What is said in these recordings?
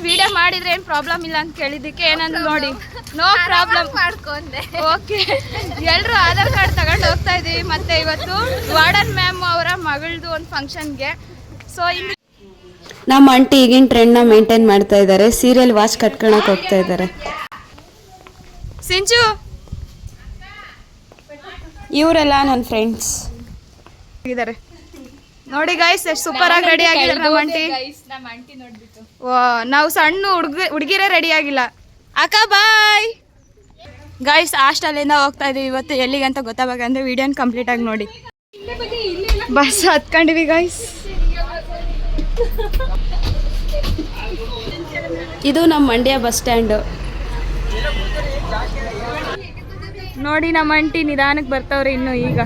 Video ಮಾಡಿದ್ರೆ ಏನು problem ಇಲ್ಲ ಅಂತ ಕೇಳಿದ್ದಕ್ಕೆ ಏನಂದ್ರೆ ನೋಡಿ ನೋ ಪ್ರಾಬ್ಲಮ್ ಮಾಡ್ಕೊಂಡೆ. ಓಕೆ, ಎಲ್ಲರೂ ಆಧಾರ್ ಕಾರ್ಡ್ ತಗೊಂಡು ಹೋಗ್ತಾ ಇದೀವಿ. ಮತ್ತೆ ಇವತ್ತು ವಾರ್ಡನ್ ಮ್ಯಾಮ್ ಅವರ ಮಗಳದು ಒಂದು ಫಂಕ್ಷನ್ಗೆ. ಸೊ ಇಲ್ಲಿ ನಮ್ಮ ಆಂಟಿ ಈಗಿನ ಟ್ರೆಂಡ್ನ ಮೇಂಟೈನ್ ಮಾಡ್ತಾ ಇದ್ದಾರೆ. ಸೀರಿಯಲ್ ವಾಚ್ ಕಟ್ಕೊಳಕ್ ಹೋಗ್ತಾ ಇದ್ದಾರೆ. ಸಿಂಚು ಇವರೆಲ್ಲ ನನ್ನ ಫ್ರೆಂಡ್ಸ್ ಇದ್ದಾರೆ ನೋಡಿ ಗೈಸ್, ಎಷ್ಟು ಸೂಪರ್ ಆಗಿ ರೆಡಿ ಆಗಿದ್ದಾರೆ ನಮ್ಮ ಆಂಟಿ. ನಾವು ಸಣ್ಣ ಹುಡುಗಿರೇ ರೆಡಿ ಆಗಿಲ್ಲ. ಅಕ್ಕ ಬಾಯ್ ಗೈಸ್, ಹಾಸ್ಟೆಲಿಂದ ಹೋಗ್ತಾ ಇದೀವಿ. ಇವತ್ತು ಎಲ್ಲಿಗಂತ ಗೊತ್ತಾಗಬೇಕಂದ್ರೆ ವಿಡಿಯೋನ ಕಂಪ್ಲೀಟ್ ಆಗಿ ನೋಡಿ. ಬಸ್ ಹತ್ಕೊಂಡಿವಿ ಗೈಸ್. ಇದು ನಮ್ಮ ಮಂಡ್ಯ ಬಸ್ ಸ್ಟ್ಯಾಂಡ್ ನೋಡಿ. ನಮ್ಮ ಆಂಟಿ ನಿಧಾನಕ್ಕೆ ಬರ್ತವ್ರೆ ಇನ್ನು. ಈಗ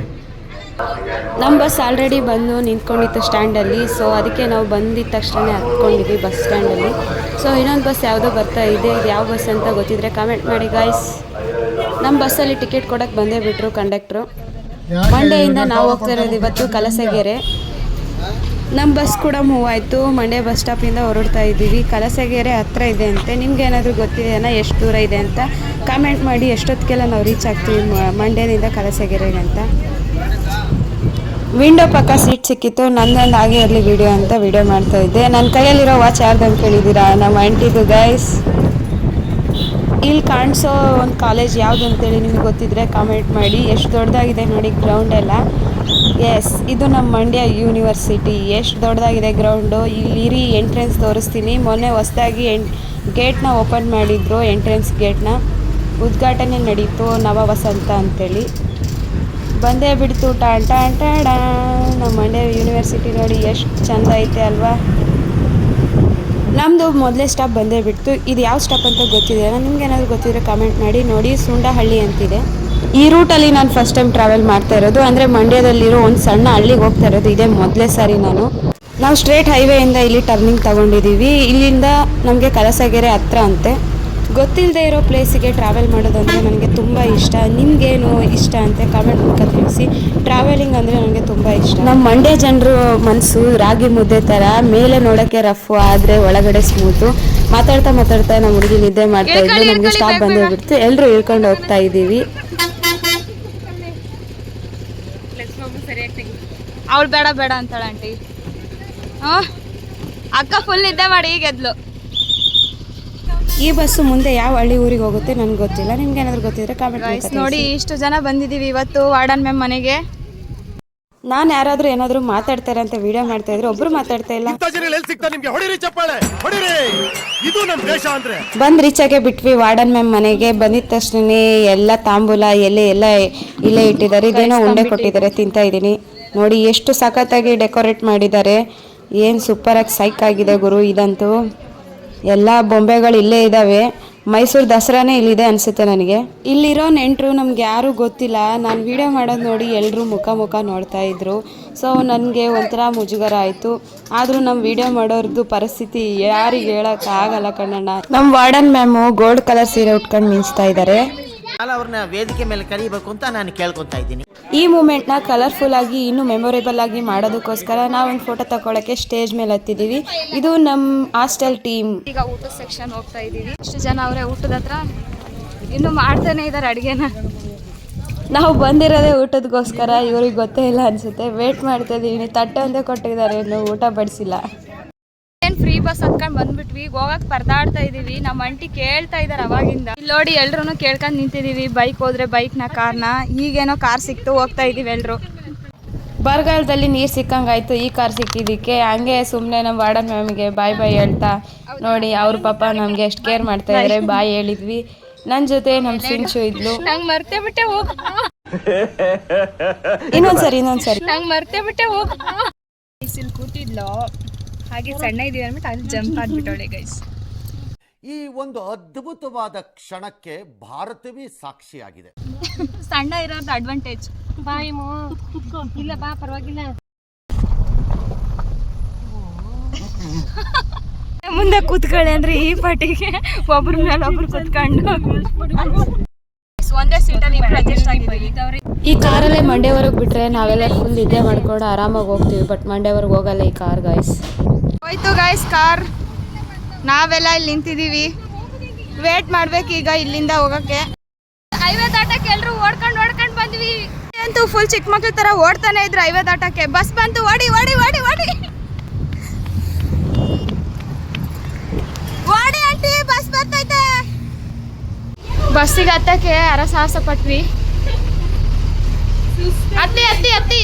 ನಮ್ಮ ಬಸ್ ಆಲ್ರೆಡಿ ಬಂದು ನಿಂತ್ಕೊಂಡಿತ್ತು ಸ್ಟ್ಯಾಂಡಲ್ಲಿ. ಸೊ ಅದಕ್ಕೆ ನಾವು ಬಂದಿದ್ದ ತಕ್ಷಣ ಹತ್ಕೊಂಡಿದ್ವಿ ಬಸ್ ಸ್ಟ್ಯಾಂಡಲ್ಲಿ. ಸೊ ಇನ್ನೊಂದು ಬಸ್ ಯಾವುದೋ ಬರ್ತಾ ಇದೆ. ಇದು ಯಾವ ಬಸ್ ಅಂತ ಗೊತ್ತಿದ್ರೆ ಕಮೆಂಟ್ ಮಾಡಿ ಗಾಯ್ಸ್. ನಮ್ಮ ಬಸ್ಸಲ್ಲಿ ಟಿಕೆಟ್ ಕೊಡೋಕ್ಕೆ ಬಂದೇ ಬಿಟ್ಟರು ಕಂಡಕ್ಟ್ರು. ಮಂಡ್ಯದಿಂದ ನಾವು ಹೋಗ್ತಾ ಇರೋದು ಇವತ್ತು ಕಲಸಗೆರೆ. ನಮ್ಮ ಬಸ್ ಕೂಡ ಮೂವ್ ಆಯಿತು. ಮಂಡ್ಯ ಬಸ್ ಸ್ಟಾಪಿಂದ ಹೊರಡ್ತಾ ಇದ್ದೀವಿ. ಕಲಸಗೆರೆ ಹತ್ರ ಇದೆ ಅಂತೆ. ನಿಮ್ಗೆ ಏನಾದರೂ ಗೊತ್ತಿದೆಯಾ ಎಷ್ಟು ದೂರ ಇದೆ ಅಂತ ಕಮೆಂಟ್ ಮಾಡಿ. ಎಷ್ಟೊತ್ತಿಗೆಲ್ಲ ನಾವು ರೀಚ್ ಆಗ್ತೀವಿ ಮಂಡ್ಯದಿಂದ ಕಲಸಗೆರೆಗೆ ಅಂತ. ವಿಂಡೋ ಪಕ್ಕ ಸೀಟ್ ಸಿಕ್ಕಿತ್ತು. ನನ್ನೊಂದು ಹಾಗೆ ಇರಲಿ ವಿಡಿಯೋ ಅಂತ ವಿಡಿಯೋ ಮಾಡ್ತಾ ಇದ್ದೆ. ನನ್ನ ಕೈಯಲ್ಲಿರೋ ವಾಚ್ ಯಾರ್ದು ಅಂತ ಕೇಳಿದ್ದೀರಾ? ನಮ್ಮ ಆಂಟಿದು ಗೈಸ್. ಇಲ್ಲಿ ಕಾಣಿಸೋ ಒಂದು ಕಾಲೇಜ್ ಯಾವುದು ಅಂತೇಳಿ ನಿಮ್ಗೆ ಗೊತ್ತಿದ್ರೆ ಕಮೆಂಟ್ ಮಾಡಿ. ಎಷ್ಟು ದೊಡ್ಡದಾಗಿದೆ ನೋಡಿ ಗ್ರೌಂಡ್ ಎಲ್ಲ. ಎಸ್, ಇದು ನಮ್ಮ ಮಂಡ್ಯ ಯೂನಿವರ್ಸಿಟಿ. ಎಷ್ಟು ದೊಡ್ಡದಾಗಿದೆ ಗ್ರೌಂಡು. ಇಲ್ಲಿ ಎಂಟ್ರೆನ್ಸ್ ತೋರಿಸ್ತೀನಿ. ಮೊನ್ನೆ ಹೊಸದಾಗಿ ಗೇಟ್ನ ಓಪನ್ ಮಾಡಿದ್ರು. ಎಂಟ್ರೆನ್ಸ್ ಗೇಟ್ನ ಉದ್ಘಾಟನೆ ನಡೀತು ನವ ವಸಂತ ಅಂತೇಳಿ. ಬಂದೇ ಬಿಡ್ತು ಟಾನ್ ಟಾನ್ ಟಾಡ. ನಮ್ಮ ಮಂಡ್ಯ ಯೂನಿವರ್ಸಿಟಿ ನೋಡಿ ಎಷ್ಟು ಚೆಂದ ಐತೆ ಅಲ್ವಾ. ನಮ್ಮದು ಮೊದಲೇ ಸ್ಟಾಪ್ ಬಂದೇ ಬಿಡ್ತು. ಇದು ಯಾವ ಸ್ಟಾಪ್ ಅಂತ ಗೊತ್ತಿದೆ, ನಿಮ್ಗೆ ಏನಾದರೂ ಗೊತ್ತಿದ್ರೆ ಕಮೆಂಟ್ ಮಾಡಿ. ನೋಡಿ, ಸುಂಡಹಳ್ಳಿ ಅಂತಿದೆ. ಈ ರೂಟಲ್ಲಿ ನಾನು ಫಸ್ಟ್ ಟೈಮ್ ಟ್ರಾವೆಲ್ ಮಾಡ್ತಾ ಇರೋದು. ಅಂದರೆ ಮಂಡ್ಯದಲ್ಲಿರೋ ಒಂದು ಸಣ್ಣ ಹಳ್ಳಿಗೆ ಹೋಗ್ತಾ ಇರೋದು. ಇದೇ ಮೊದಲೇ ಸಾರಿ ನಾವು ಸ್ಟ್ರೇಟ್ ಹೈವೇಯಿಂದ ಇಲ್ಲಿ ಟರ್ನಿಂಗ್ ತೊಗೊಂಡಿದ್ದೀವಿ. ಇಲ್ಲಿಂದ ನಮಗೆ ಕಲಸಗೆರೆ ಹತ್ರ ಅಂತೆ. ಗೊತ್ತಿಲ್ಲದೆ ಇರೋ ಪ್ಲೇಸಿಗೆ ಟ್ರಾವೆಲ್ ಮಾಡೋದಂದರೆ ನನಗೆ ತುಂಬ ಇಷ್ಟ. ನಿಮಗೇನು ಇಷ್ಟ ಅಂತ ಕಮೆಂಟ್ ಮೂಲಕ ತಿಳಿಸಿ. ಟ್ರಾವೆಲಿಂಗ್ ಅಂದರೆ ನನಗೆ ತುಂಬ ಇಷ್ಟ. ನಮ್ಮ ಮಂಡ್ಯ ಜನರು ಮನಸ್ಸು ರಾಗಿ ಮುದ್ದೆ ಥರ. ಮೇಲೆ ನೋಡೋಕ್ಕೆ ರಫು, ಆದರೆ ಒಳಗಡೆ ಸ್ಮೂತು. ಮಾತಾಡ್ತಾ ನಮ್ಮ ಹುಡುಗಿ ನಿದ್ದೆ ಮಾಡ್ತಾ ಇದ್ವಿ. ನಮಗೆ ಸ್ಟಾಪ್ ಬಂದೇ ಬಿಡ್ತು. ಎಲ್ಲರೂ ಇಳ್ಕೊಂಡು ಹೋಗ್ತಾ ಇದ್ದೀವಿ. ಅವಳು ಬೇಡ ಬೇಡ ಅಂತಾಳೆ ಆಂಟಿ. ಅಕ್ಕ ಫುಲ್ ನಿದ್ದೆ ಮಾಡಿ ಈಗ ಎದ್ಲು. ಈ ಬಸ್ಸು ಮುಂದೆ ಯಾವ ಹಳ್ಳಿ ಊರಿಗೆ ಹೋಗುತ್ತೆ ನನಗೆ ಗೊತ್ತಿಲ್ಲ. ನಿಮ್ಗೆ ಏನಾದರೂ ಗೊತ್ತಿದ್ರೆ ಕಾಮೆಂಟ್ ಮಾಡಿ. ನೋಡಿ, ಇಷ್ಟು ಜನ ಬಂದಿದ್ದೀವಿ ಇವತ್ತು ವಾರ್ಡನ್ ಮ್ಯಾಮ್ ಮನೆಗೆ. ನಾನು ಯಾರಾದರೂ ಏನಾದರೂ ಮಾತಾಡ್ತಾರೆ ಅಂತ ವಿಡಿಯೋ ಮಾಡ್ತಾ ಇದ್ರೆ ಒಬ್ರು ಮಾತಾಡ್ತಾ ಇಲ್ಲ. ಬಂದು ರೀಚ್ ಆಗೇ ಬಿಟ್ವಿ ವಾರ್ಡನ್ ಮ್ಯಾಮ್ ಮನೆಗೆ. ಬಂದಿದ ತಕ್ಷಣ ಎಲ್ಲ ತಾಂಬೂಲ ಎಲೆ ಎಲ್ಲ ಇಲ್ಲೇ ಇಟ್ಟಿದ್ದಾರೆ. ಇದೇನೋ ಉಂಡೆ ಕೊಟ್ಟಿದ್ದಾರೆ, ತಿಂತಾ ಇದ್ದೀನಿ. ನೋಡಿ ಎಷ್ಟು ಸಖತ್ತಾಗಿ ಡೆಕೋರೇಟ್ ಮಾಡಿದ್ದಾರೆ. ಏನು ಸೂಪರಾಗಿ ಸೈಕ್ ಆಗಿದೆ ಗುರು. ಇದಂತೂ ಎಲ್ಲ ಬೊಂಬೆಗಳು ಇಲ್ಲೇ ಇದ್ದಾವೆ. ಮೈಸೂರು ದಸರಾನೇ ಇಲ್ಲಿದೆ ಅನಿಸುತ್ತೆ ನನಗೆ. ಇಲ್ಲಿರೋ ನೆಂಟರು ನಮ್ಗೆ ಯಾರೂ ಗೊತ್ತಿಲ್ಲ. ನಾನು ವಿಡಿಯೋ ಮಾಡೋದು ನೋಡಿ ಎಲ್ಲರೂ ಮುಖ ನೋಡ್ತಾ ಇದ್ರು. ಸೊ ನನಗೆ ಒಂಥರ ಮುಜುಗರ ಆಯಿತು. ಆದರೂ ನಮ್ಮ ವಿಡಿಯೋ ಮಾಡೋರ್ದು ಪರಿಸ್ಥಿತಿ ಯಾರಿಗೆ ಹೇಳೋಕ್ಕಾಗಲ್ಲ ಕಣ್ಣಣ್ಣ. ನಮ್ಮ ವಾರ್ಡನ್ ಮ್ಯಾಮು ಗೋಲ್ಡ್ ಕಲರ್ ಸೀರೆ ಉಟ್ಕೊಂಡು ಮಿಂಚ್ತಾ ಇದ್ದಾರೆ. ಅವ್ರನ್ನ ವೇದಿಕೆ ಮೇಲೆ ಕರೀಬೇಕು ಅಂತ ನಾನು ಕೇಳ್ಕೊತಾ ಇದ್ದೀನಿ. ಈ ಮೂಮೆಂಟ್ನ ಕಲರ್ಫುಲ್ ಆಗಿ ಇನ್ನೂ ಮೆಮೊರೇಬಲ್ ಆಗಿ ಮಾಡೋದಕ್ಕೋಸ್ಕರ ನಾವೊಂದು ಫೋಟೋ ತಗೊಳ್ಳೋಕ್ಕೆ ಸ್ಟೇಜ್ ಮೇಲೆ ಹತ್ತಿದ್ದೀವಿ. ಇದು ನಮ್ಮ ಹಾಸ್ಟೆಲ್ ಟೀಮ್. ಈಗ ಊಟದ ಸೆಕ್ಷನ್ ಹೋಗ್ತಾ ಇದ್ದೀವಿ. ಇಷ್ಟು ಜನ ಅವರೇ ಊಟದ ಹತ್ರ ಇನ್ನೂ ಮಾಡ್ತಾನೆ ಇದ್ದಾರೆ ಅಡುಗೆನ. ನಾವು ಬಂದಿರೋದೇ ಊಟದಗೋಸ್ಕರ. ಇವ್ರಿಗೆ ಗೊತ್ತೇ ಇಲ್ಲ ಅನಿಸುತ್ತೆ. ವೇಟ್ ಮಾಡ್ತಾ ಇದ್ದೀವಿ. ತಟ್ಟೆ ಒಂದೇ ಕೊಟ್ಟಿದ್ದಾರೆ, ಇನ್ನೂ ಊಟ ಬಡಿಸಿಲ್ಲ. ಏನು ಫ್ರೀ ಬಸ್ ಹತ್ಕೊಂಡು ಬಂದ್ಬಿಟ್ವಿ. ಹೋಗಕ್ಕೆ ಪರದಾಡ್ತಾ ಇದ್ದೀವಿ. ನಮ್ಮ ಆಂಟಿ ಕೇಳ್ತಾ ಇದ್ದಾರೆ ಅವಾಗಿಂದ. ಇಲ್ಲಿ ನೋಡಿ ಎಲ್ಲರೂ ಕೇಳ್ಕೊಂಡು ನಿಂತಿದ್ದೀವಿ. ಬೈಕ್ ಹೋದ್ರೆ ಬೈಕ್ನ, ಕಾರ್ನ. ಈಗೇನೋ ಕಾರ್ ಸಿಕ್ತು, ಹೋಗ್ತಾ ಇದ್ದೀವಿ ಎಲ್ಲರೂ. ಬರಗಾಲದಲ್ಲಿ ನೀರು ಸಿಕ್ಕಂಗಾಯ್ತು ಈ ಕಾರ್ ಸಿಕ್ಕಿದ್ದಕ್ಕೆ. ಹಂಗೆ ಸುಮ್ಮನೆ ನಮ್ಮ ವಾರ್ಡನ್ ಮ್ಯಾಮಿಗೆ ಬಾಯ್ ಹೇಳ್ತಾ ನೋಡಿ ಅವ್ರ ಪಾಪ ನಮಗೆ ಎಷ್ಟು ಕೇರ್ ಮಾಡ್ತಾ ಇದ್ದಾರೆ. ಬಾಯ್ ಹೇಳಿದ್ವಿ. ನನ್ನ ಜೊತೆ ನಮ್ಮ ಸಿಂಚು ಇದ್ಲು. ನಂಗೆ ಮರ್ತೇ ಬಿಟ್ಟೆ ಹೋಗು. ಇನ್ನೊಂದ್ಸರಿ ನಂಗೆ ಮರ್ತೇ ಬಿಟ್ಟೆ ಹೋಗು. ಇಲ್ಲಿ ಕೂತಿದ್ಲು, ಹಾಗೆ ಸಣ್ಣ ಇದೀವಿ ಅಂದ್ಬಿಟ್ಟು ಅಲ್ಲಿ ಜಂಪ್ ಆಗ್ಬಿಟ್ಟವಳೆ ಗೈಸ್. ಈ ಒಂದು ಅದ್ಭುತವಾದ ಕ್ಷಣಕ್ಕೆ ಭಾರತವೇ ಸಾಕ್ಷಿಯಾಗಿದೆ. ಸಣ್ಣ ಇರೋದು ಅಡ್ವಾಂಟೇಜ್. ಬಾಯಿಮೋ ಇಲ್ಲ ಬಾ ಪರವಾಗಿಲ್ಲ. ಮುಂದೆ ಕೂತ್ಕೊಳ್ಳಿ ಅಂದ್ರೆ ಈ ಪಾಟಿಗೆ ಒಬ್ರ ಮೇಲೆ ಒಬ್ರು ಕೂತ್ಕೊಂಡು ಒಂದೇ ಸೀಟಲ್ಲಿ ಅಡ್ಜಸ್ಟ್ ಆಗಿದ್ದೀವಿ. ಈ ಕಾರಲ್ಲೇ ಮಂಡ್ಯವರೆಗೆ ಬಿಟ್ರೆ ನಾವೆಲ್ಲ ಫುಲ್ ನಿದ್ದೆ ಮಾಡ್ಕೊಂಡು ಆರಾಮಾಗಿ ಹೋಗ್ತೀವಿ. ಬಟ್ ಮಂಡ್ಯವರೆಗೆ ಹೋಗಲ್ಲ ಈ ಕಾರ್ ಗಾಯ್ಸ್. ಹೋಯ್ತು ಗಾಯ್ಸ್ ಕಾರ್. ನಾವೆಲ್ಲ ಇಲ್ಲಿ ನಿಂತಿದೀವಿ, ವೇಟ್ ಮಾಡ್ಬೇಕು ಈಗ ಇಲ್ಲಿಂದ ಹೋಗಕ್ಕೆ. ಹೈವೇ ದಾಟಕ್ಕೆ ಎಲ್ರು ಓಡ್ಕೊಂಡು ಬಂದ್ವಿ ಅಂತೂ ಫುಲ್ ಚಿಕ್ಕ ಮಕ್ಳ ತರ ಓಡ್ತಾನೆ ಇದ್ರು ಹೈವೇ ದಾಟಕ್ಕೆ. ಬಸ್ ಬಂತು, ಓಡಿ ಓಡಿ ಓಡಿ ಓಡಿ ಓಡಿ ಆಂಟಿ, ಬಸ್ ಬರ್ತೈತೆ. ಬಸ್ಸಿಗೆ ಹತ್ತಕ್ಕೆ ಅರಸಾಹಸ ಪಟ್ವಿ. ಹತ್ತಿ ಹತ್ತಿ ಹತ್ತಿ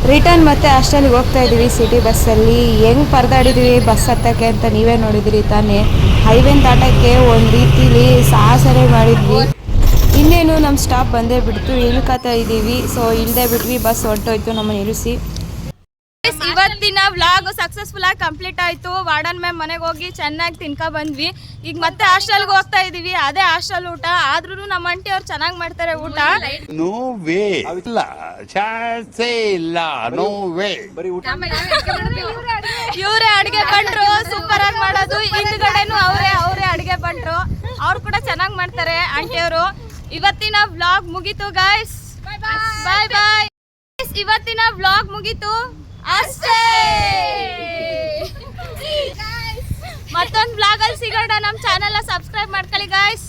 ರಿಟರ್ನ್ ಮತ್ತೆ ಹಾಸ್ಟೆಲ್ಗೆ ಹೋಗ್ತಾ ಇದ್ದೀವಿ ಸಿಟಿ ಬಸ್ಸಲ್ಲಿ. ಹೆಂಗೆ ಪರದಾಡಿದ್ವಿ ಬಸ್ ಹತ್ತಕ್ಕೆ ಅಂತ ನೀವೇ ನೋಡಿದ್ರಿ ತಾನೇ. ಹೈವೇನ್ ದಾಟಕ್ಕೆ ಒಂದು ರೀತಿಲಿ ಸಾಹಸನೇ ಮಾಡಿದ್ವಿ. ಇನ್ನೇನು ನಮ್ಮ ಸ್ಟಾಪ್ ಬಂದೇ ಬಿಡ್ತು, ಇಳ್ಕೊತಾ ಇದ್ದೀವಿ. ಸೊ ಇಳ್ದೇ ಬಿಟ್ವಿ, ಬಸ್ ಹೊರಟೋಯ್ತು ನಮ್ಮನ್ನು ಇಳಿಸಿ. ಇವತ್ತಿನ ವ್ಲಾಗ್ ಸಕ್ಸಸ್ಫುಲ್ ಆಗಿ ಕಂಪ್ಲೀಟ್ ಆಯ್ತು. ವಾರ್ಡನ್ ಮ್ಯಾಮ್ ಮನೆಗೆ ಹೋಗಿ ಚೆನ್ನಾಗಿ ತಿನ್ಕೊ ಬಂದ್ವಿ. ಈಗ ಮತ್ತೆ ಹಾಸ್ಟೆಲ್ಗೆ ಹೋಗ್ತಾ ಇದೀವಿ. ಅದೇ ಹಾಸ್ಟೆಲ್ ಊಟ ಆದ್ರೂ ನಮ್ಮ ಆಂಟಿ ಅವ್ರು ಚೆನ್ನಾಗಿ ಮಾಡ್ತಾರೆ ಊಟ. ನೋ ವೇ, ಇಲ್ಲ ಚಾನ್ಸೇ ಇಲ್ಲ, ನೋ ವೇ. ಇವರೇ ಅಡಿಗೆ ಬಂಟ್ರು, ಸೂಪರ್ ಆಗಿ ಮಾಡೋದು. ಹಿಂದ್ಗಡೆನು ಅವರೇ ಅಡಿಗೆ ಬಂಟ್ರು, ಅವ್ರು ಕೂಡ ಚೆನ್ನಾಗಿ ಮಾಡ್ತಾರೆ ಆಂಟಿ ಅವರು. ಇವತ್ತಿನ ವ್ಲಾಗ್ ಮುಗೀತು ಗೈಸ್, ಬಾಯ್ ಬಾಯ್. ಇವತ್ತಿನ ವ್ಲಾಗ್ ಮುಗೀತು ಅಷ್ಟೇ. ಮತ್ತೊಂದು ವ್ಲಾಗ್ ಅಲ್ಲಿ ಸಿಗೋಣ. ನಮ್ಮ ಚಾನೆಲ್ ಸಬ್ಸ್ಕ್ರೈಬ್ ಮಾಡ್ಕೊಳ್ಳಿ ಗೈಸ್.